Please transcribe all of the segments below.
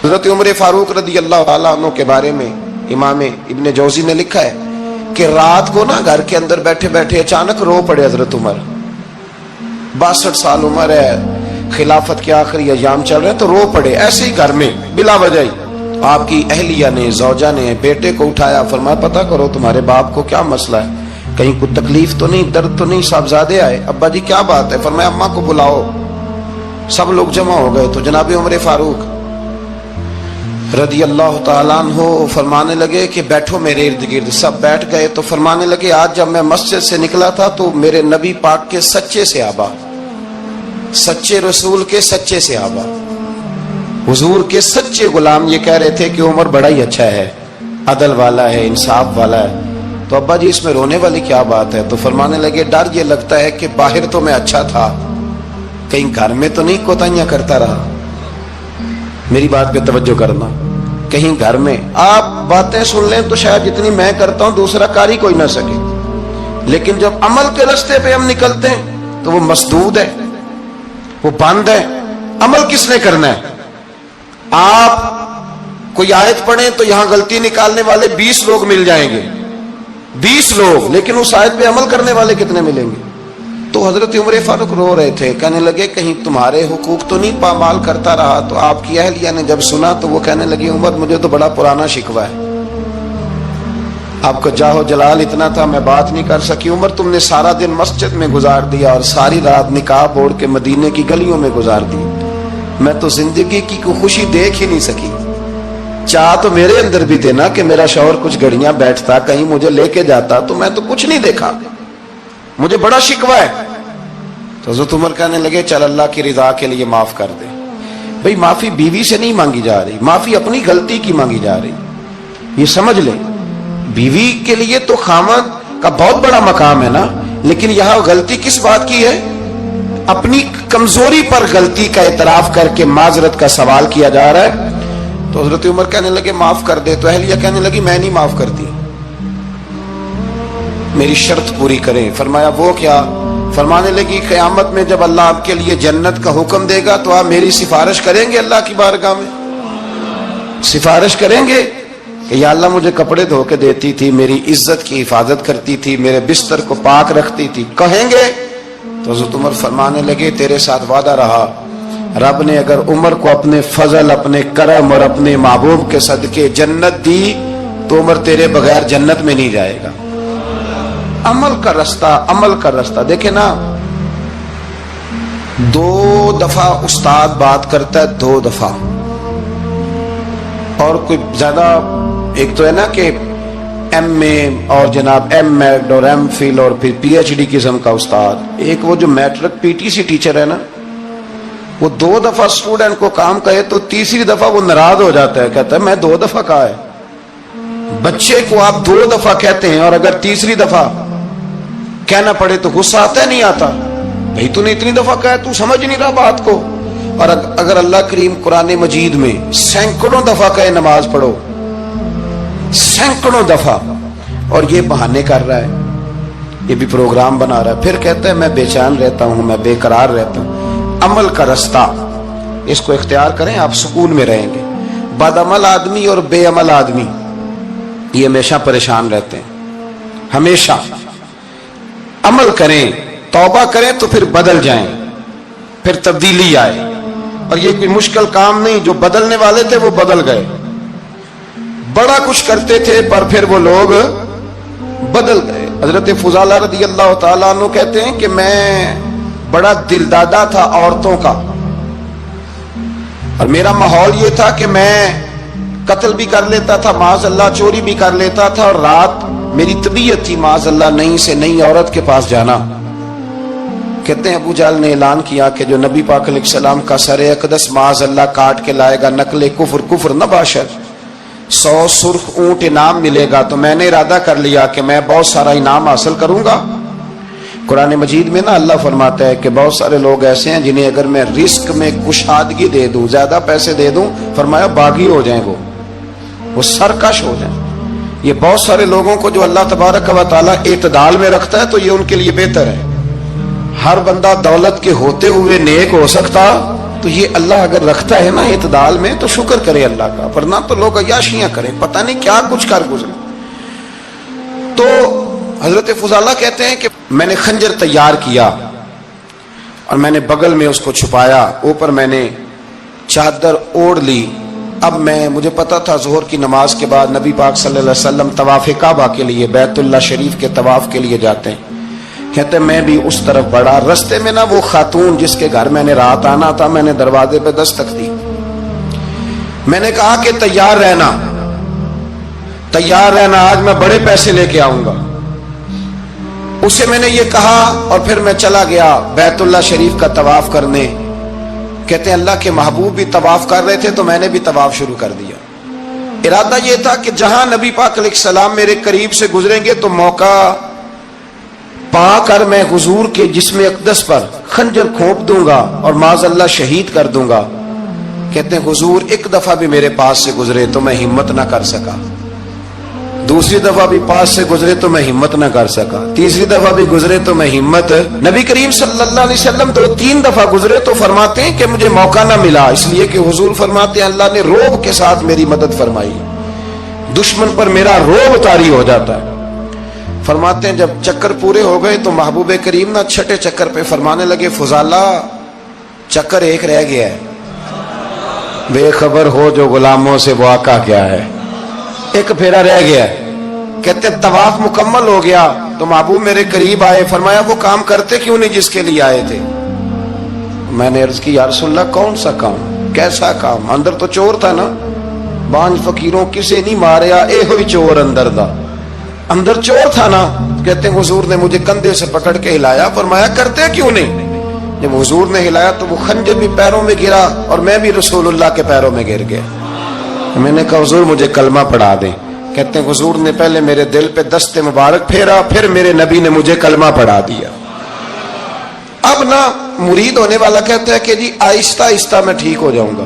حضرت عمر فاروق رضی اللہ تعالیٰ عنہ کے بارے میں امام ابن جوزی نے لکھا ہے کہ رات کو نا گھر کے اندر بیٹھے بیٹھے اچانک رو پڑے حضرت عمر. 62 سال عمر ہے, خلافت کے آخری ایام چل رہے ہیں, تو رو پڑے ایسے ہی گھر میں بلا وجہ ہی. آپ کی اہلیہ نے, زوجہ نے بیٹے کو اٹھایا, فرمایا پتہ کرو تمہارے باپ کو کیا مسئلہ ہے, کہیں کوئی تکلیف تو نہیں, درد تو نہیں, صاحبزادے آئے. ابا جی کیا بات ہے؟ فرمایا اماں کو بلاؤ. سب لوگ جمع ہو گئے تو جناب عمر فاروق رضی اللہ تعالیٰ عنہ فرمانے لگے کہ بیٹھو میرے ارد گرد. سب بیٹھ گئے تو فرمانے لگے آج جب میں مسجد سے نکلا تھا تو میرے نبی پاک کے سچے صحابہ, سچے رسول کے سچے صحابہ, حضور کے سچے غلام یہ کہہ رہے تھے کہ عمر بڑا ہی اچھا ہے, عدل والا ہے, انصاف والا ہے. تو ابا جی اس میں رونے والی کیا بات ہے؟ تو فرمانے لگے ڈر یہ لگتا ہے کہ باہر تو میں اچھا تھا, کہیں گھر میں تو نہیں کوتاہیاں کرتا رہا. میری بات پہ توجہ کرنا, کہیں گھر میں آپ باتیں سن لیں تو شاید جتنی میں کرتا ہوں دوسرا کاری کوئی نہ سکے, لیکن جب عمل کے راستے پہ ہم نکلتے ہیں تو وہ مسدود ہے, وہ بند ہے. عمل کس نے کرنا ہے؟ آپ کوئی آیت پڑھیں تو یہاں غلطی نکالنے والے 20 لوگ مل جائیں گے, 20 لوگ, لیکن اس آیت پہ عمل کرنے والے کتنے ملیں گے؟ تو حضرت عمر فاروق رو رہے تھے, کہنے لگے کہیں تمہارے حقوق تو نہیں پامال کرتا رہا. تو آپ کی اہلیہ نے جب سنا تو وہ کہنے لگی عمر مجھے تو بڑا پرانا شکوہ ہے, آپ کو جاہو جلال اتنا تھا میں بات نہیں کر سکی. عمر تم نے سارا دن مسجد میں گزار دیا اور ساری رات نقاب اوڑھ کے مدینے کی گلیوں میں گزار دی, میں تو زندگی کی کوئی خوشی دیکھ ہی نہیں سکی. چاہ تو میرے اندر بھی تھے نا کہ میرا شوہر کچھ گھڑیاں بیٹھتا, کہیں مجھے لے کے جاتا, تو میں تو کچھ نہیں دیکھا, مجھے بڑا شکوہ ہے. تو حضرت عمر کہنے لگے چل اللہ کی رضا کے لیے معاف کر دے. بھئی معافی بیوی سے نہیں مانگی جا رہی, معافی اپنی غلطی کی مانگی جا رہی. یہ سمجھ لیں, بیوی کے لیے تو خامد کا بہت بڑا مقام ہے نا, لیکن یہاں غلطی کس بات کی ہے؟ اپنی کمزوری پر غلطی کا اعتراف کر کے معذرت کا سوال کیا جا رہا ہے. تو حضرت عمر کہنے لگے معاف کر دے. تو اہلیہ کہنے لگی میں نہیں معاف کرتی, میری شرط پوری کریں. فرمایا وہ کیا؟ فرمانے لگی قیامت میں جب اللہ آپ کے لیے جنت کا حکم دے گا تو آپ میری سفارش کریں گے اللہ کی بارگاہ میں؟ سفارش کریں گے کہ یا اللہ مجھے کپڑے دھو کے دیتی تھی, میری عزت کی حفاظت کرتی تھی, میرے بستر کو پاک رکھتی تھی, کہیں گے؟ تو حضرت عمر فرمانے لگے تیرے ساتھ وعدہ رہا, رب نے اگر عمر کو اپنے فضل, اپنے کرم اور اپنے محبوب کے صدقے جنت دی تو عمر تیرے بغیر جنت میں نہیں جائے گا. عمل کا راستہ, عمل کا راستہ. دیکھیں نا, 2 دفعہ استاد بات کرتا ہے, 2 دفعہ, اور کوئی زیادہ, ایک تو ہے نا کہ ایم اے اور جناب ایم ایڈ اور ایم فل اور پھر پی ایچ ڈی قسم کا استاد. ایک وہ جو matric P T C teacher ہے نا, وہ 2 دفعہ اسٹوڈنٹ کو کام کہے تو تیسری دفعہ وہ ناراض ہو جاتا ہے, کہتا ہے میں 2 دفعہ کہا ہے. بچے کو آپ 2 دفعہ کہتے ہیں اور اگر تیسری دفعہ کہنا پڑے تو غصہ آتا ہے نہیں آتا؟ بھئی تو نے اتنی دفعہ کہا, تو سمجھ نہیں رہا بات کو. اور اگر اللہ کریم قرآن مجید میں سینکڑوں دفعہ کہے نماز پڑھو, سینکڑوں دفعہ, اور یہ بہانے کر رہا ہے, یہ بھی پروگرام بنا رہا ہے, پھر کہتا ہے میں بے چین رہتا ہوں, میں بے قرار رہتا ہوں. عمل کا راستہ اس کو اختیار کریں, آپ سکون میں رہیں گے. بد عمل آدمی اور بے عمل آدمی یہ ہمیشہ پریشان رہتے ہیں, ہمیشہ. عمل کریں, توبہ کریں تو پھر بدل جائیں, پھر تبدیلی آئے. اور یہ کوئی مشکل کام نہیں, جو بدلنے والے تھے وہ بدل گئے. بڑا کچھ کرتے تھے پر پھر وہ لوگ بدل گئے. حضرت فضالہ رضی اللہ تعالیٰ عنہ کہتے ہیں کہ میں بڑا دل دادا تھا عورتوں کا, اور میرا ماحول یہ تھا کہ میں قتل بھی کر لیتا تھا, معاذ اللہ چوری بھی کر لیتا تھا, اور رات میری طبیعت تھی معاذ اللہ نئی سے نئی عورت کے پاس جانا. کہتے ہیں ابو جہل نے اعلان کیا کہ جو نبی پاک علیہ السلام کا سر اقدس معاذ اللہ کاٹ کے لائے گا, نقل کفر, کفر نہ باشد, 100 سرخ اونٹ انعام ملے گا. تو میں نے ارادہ کر لیا کہ میں بہت سارا انعام حاصل کروں گا. قرآن مجید میں نا اللہ فرماتا ہے کہ بہت سارے لوگ ایسے ہیں جنہیں اگر میں رزق میں کشادگی دے دوں, زیادہ پیسے دے دوں, فرمایا باغی ہو جائیں, وہ سرکش ہو جائیں. یہ بہت سارے لوگوں کو جو اللہ تبارک و تعالیٰ اعتدال میں رکھتا ہے تو یہ ان کے لیے بہتر ہے. ہر بندہ دولت کے ہوتے ہوئے نیک ہو سکتا تو یہ اللہ اگر رکھتا ہے نا اعتدال میں تو شکر کرے اللہ کا، ورنہ تو لوگ عیاشیاں کریں، پتہ نہیں کیا کچھ کر گزرے۔ تو حضرت فضالہ کہتے ہیں کہ میں نے خنجر تیار کیا اور میں نے بغل میں اس کو چھپایا، اوپر میں نے چادر اوڑھ لی۔ اب مجھے پتا تھا ظہر کی نماز کے بعد نبی پاک صلی اللہ علیہ وسلم طواف کعبہ کے لیے، بیت اللہ شریف کے طواف کے لیے جاتے ہیں۔ کہتے میں بھی اس طرف بڑھا، رستے میں نا وہ خاتون جس کے گھر میں نے رات آنا تھا، میں نے دروازے پہ دستک دی، میں نے کہا کہ تیار رہنا، تیار رہنا، آج میں بڑے پیسے لے کے آؤں گا۔ اسے میں نے یہ کہا اور پھر میں چلا گیا بیت اللہ شریف کا طواف کرنے۔ کہتے ہیں اللہ کے محبوب بھی طواف کر رہے تھے تو میں نے بھی طواف شروع کر دیا۔ ارادہ یہ تھا کہ جہاں نبی پاک علیہ السلام میرے قریب سے گزریں گے تو موقع پا کر میں حضور کے جسم اقدس پر خنجر کھونپ دوں گا اور معاذ اللہ شہید کر دوں گا۔ کہتے ہیں حضور ایک دفعہ بھی میرے پاس سے گزرے تو میں ہمت نہ کر سکا، دوسری دفعہ بھی پاس سے گزرے تو میں ہمت نہ کر سکا، تیسری دفعہ بھی گزرے تو میں ہمت۔ نبی کریم صلی اللہ علیہ وسلم تو 3 دفعہ گزرے تو فرماتے ہیں کہ مجھے موقع نہ ملا، اس لیے کہ حضور فرماتے ہیں اللہ نے روب کے ساتھ میری مدد فرمائی، دشمن پر میرا روب طاری ہو جاتا ہے۔ فرماتے ہیں جب چکر پورے ہو گئے تو محبوب کریم نہ چھٹے چکر پہ فرمانے لگے فضالہ چکر ایک رہ گیا ہے، بے خبر ہو جو غلاموں سے وہ آقا کیا ہے، ایک پھیرا رہ گیا ہے۔ کہتے طواف مکمل ہو گیا تو محبوب میرے قریب آئے، فرمایا وہ کام کرتے کیوں نہیں جس کے لیے آئے تھے؟ میں نے عرض کی یا رسول اللہ کون سا کام، کیسا کام؟ اندر تو چور تھا نا، بانج فقیروں کسے نہیں ماریا، اے ہوئی چور اندر دا، اندر چور تھا نا۔ کہتے ہیں حضور نے مجھے کندھے سے پکڑ کے ہلایا، فرمایا کرتے کیوں نہیں؟ جب حضور نے ہلایا تو وہ خنجر بھی پیروں میں گرا اور میں بھی رسول اللہ کے پیروں میں گر گیا۔ میں نے کہا حضور مجھے کلمہ پڑھا دیں۔ کہتے ہیں حضور نے پہلے میرے دل پہ دست مبارک پھیرا، پھر میرے نبی نے مجھے کلمہ پڑھا دیا۔ اب نا مرید ہونے والا کہتا ہے کہ جی آہستہ آہستہ میں ٹھیک ہو جاؤں گا۔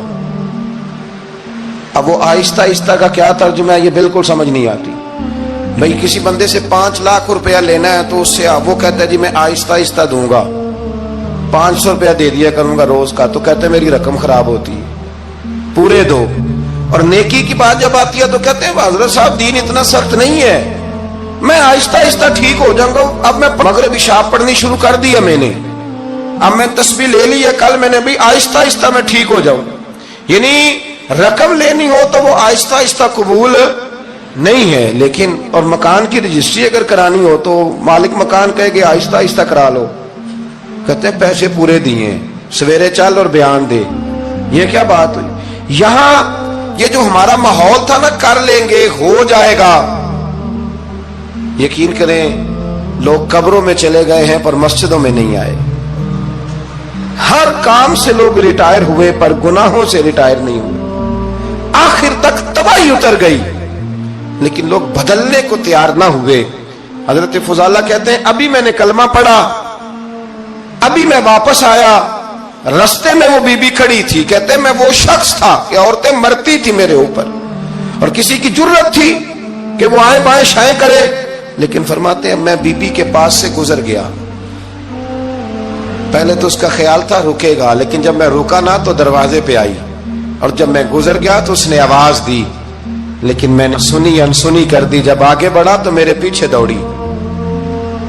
اب وہ آہستہ آہستہ کا کیا ترجمہ ہے یہ بالکل سمجھ نہیں آتی۔ بھئی کسی بندے سے 5 لاکھ روپیہ لینا ہے تو اس سے وہ کہتا ہے جی میں آہستہ آہستہ دوں گا، 500 روپیہ دے دیا کروں گا روز کا، تو کہتے ہیں میری رقم خراب ہوتی ہے، پورے دو۔ اور نیکی کی بات جب آتی ہے تو کہتے ہیں حضرت صاحب دین اتنا سخت نہیں ہے، میں آہستہ آہستہ ٹھیک ہو جاؤں گا۔ اب میں مغرب عشاء پڑھنی شروع کر دیا میں نے، اب میں تسبیح لے لی ہے کل میں نے، بھی آہستہ آہستہ میں ٹھیک ہو جاؤں۔ یعنی رقم لینی ہو تو وہ آہستہ آہستہ قبول نہیں ہے، لیکن اور مکان کی رجسٹری اگر کرانی ہو تو مالک مکان کہے کہ آہستہ آہستہ کرا لو، کہتے ہیں پیسے پورے دیے، سویرے چل اور بیان دے۔ یہ کیا بات ہوئی؟ یہاں یہ جو ہمارا ماحول تھا نا کر لیں گے ہو جائے گا، یقین کریں لوگ قبروں میں چلے گئے ہیں پر مسجدوں میں نہیں آئے، ہر کام سے لوگ ریٹائر ہوئے پر گناہوں سے ریٹائر نہیں ہوئے، آخر تک تباہی اتر گئی لیکن لوگ بدلنے کو تیار نہ ہوئے۔ حضرت فضالہ کہتے ہیں ابھی میں نے کلمہ پڑھا، ابھی میں واپس آیا، رستے میں وہ بی بی کھڑی تھی، کہتے ہیں میں وہ شخص تھا کہ عورتیں مرتی تھی میرے اوپر اور کسی کی جرت تھی کہ وہ آئیں بائیں شائیں کرے، لیکن فرماتے ہیں میں بی بی کے پاس سے گزر گیا، پہلے تو اس کا خیال تھا رکے گا، لیکن جب میں رکا نہ تو دروازے پہ آئی، اور جب میں گزر گیا تو اس نے آواز دی، لیکن میں نے سنی انسنی کر دی، جب آگے بڑھا تو میرے پیچھے دوڑی۔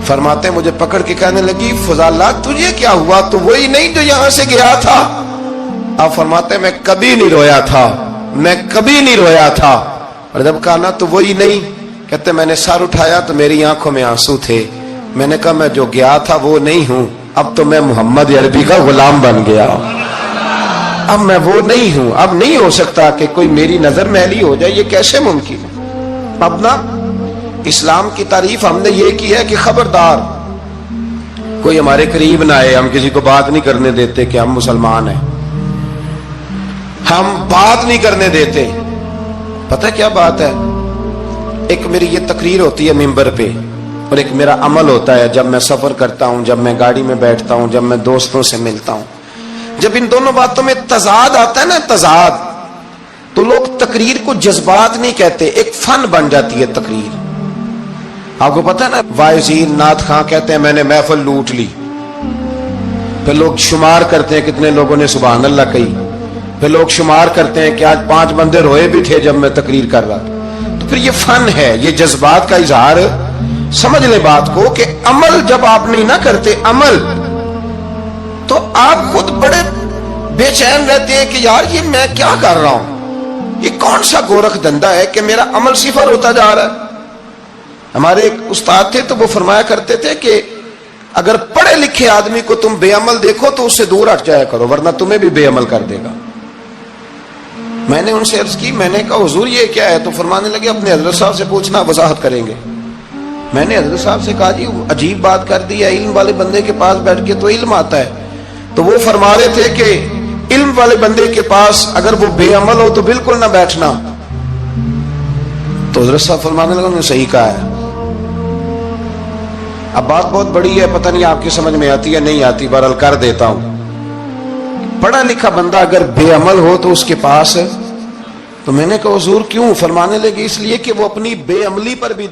فرماتے ہیں مجھے پکڑ کے کہنے لگی فضالہ تجھے کیا ہوا، تو وہی نہیں جو یہاں سے گیا تھا؟ آپ فرماتے ہیں میں کبھی نہیں رویا تھا، میں کبھی نہیں رویا تھا، اور جب کہا نا تو وہی نہیں، کہتے میں نے سر اٹھایا تو میری آنکھوں میں آنسو تھے، میں نے کہا میں جو گیا تھا وہ نہیں ہوں، اب تو میں محمد عربی کا غلام بن گیا، اب میں وہ نہیں ہوں، اب نہیں ہو سکتا کہ کوئی میری نظر میلی ہو جائے، یہ کیسے ممکن ہے؟ اب نا اسلام کی تعریف ہم نے یہ کی ہے کہ خبردار کوئی ہمارے قریب نہ آئے، ہم کسی کو بات نہیں کرنے دیتے کہ ہم مسلمان ہیں، ہم بات نہیں کرنے دیتے۔ پتہ کیا بات ہے، ایک میری یہ تقریر ہوتی ہے ممبر پہ، اور ایک میرا عمل ہوتا ہے جب میں سفر کرتا ہوں، جب میں گاڑی میں بیٹھتا ہوں، جب میں دوستوں سے ملتا ہوں، جب ان دونوں باتوں میں تضاد آتا ہے نا، تضاد، تو لوگ تقریر کو جذبات نہیں کہتے، ایک فن بن جاتی ہے تقریر۔ آپ کو پتا نا وائزین نعت خاں کہتے ہیں میں نے محفل لوٹ لی، پھر لوگ شمار کرتے ہیں کتنے لوگوں نے سبحان اللہ کہی، پھر لوگ شمار کرتے ہیں کہ آج 5 بندے روئے بھی تھے جب میں تقریر کر رہا تھا۔ تو پھر یہ فن ہے، یہ جذبات کا اظہار۔ سمجھ لیں بات کو کہ عمل جب آپ نہیں نہ کرتے عمل، تو آپ خود بڑے بے چین رہتے ہیں کہ یار یہ میں کیا کر رہا ہوں، یہ کون سا گورکھ دھندا ہے کہ میرا عمل صفر ہوتا جا رہا ہے۔ ہمارے ایک استاد تھے تو وہ فرمایا کرتے تھے کہ اگر پڑھے لکھے آدمی کو تم بے عمل دیکھو تو اس سے دور ہٹ جایا کرو، ورنہ تمہیں بھی بے عمل کر دے گا۔ میں نے ان سے عرض کی، میں نے کہا حضور یہ کیا ہے؟ تو فرمانے لگے اپنے حضرت صاحب سے پوچھنا، وضاحت کریں گے۔ میں نے حضرت صاحب سے کہا جی عجیب بات کر دی ہے، علم والے بندے کے پاس بیٹھ کے تو علم آتا ہے۔ تو وہ فرما رہے تھے کہ علم والے بندے کے پاس اگر وہ بے عمل ہو تو بالکل نہ بیٹھنا۔ تو حضرت صاحب فرمانے لگے انہوں نے صحیح کہا ہے۔ اب بات بہت بڑی ہے، پتہ نہیں آپ کی سمجھ میں آتی ہے نہیں آتی، بہرحال کر دیتا ہوں۔ پڑھا لکھا بندہ اگر بے عمل ہو تو اس کے پاس، تو میں نے کہا حضور کیوں؟ فرمانے لگے اس لیے کہ وہ اپنی بے عملی پر بھی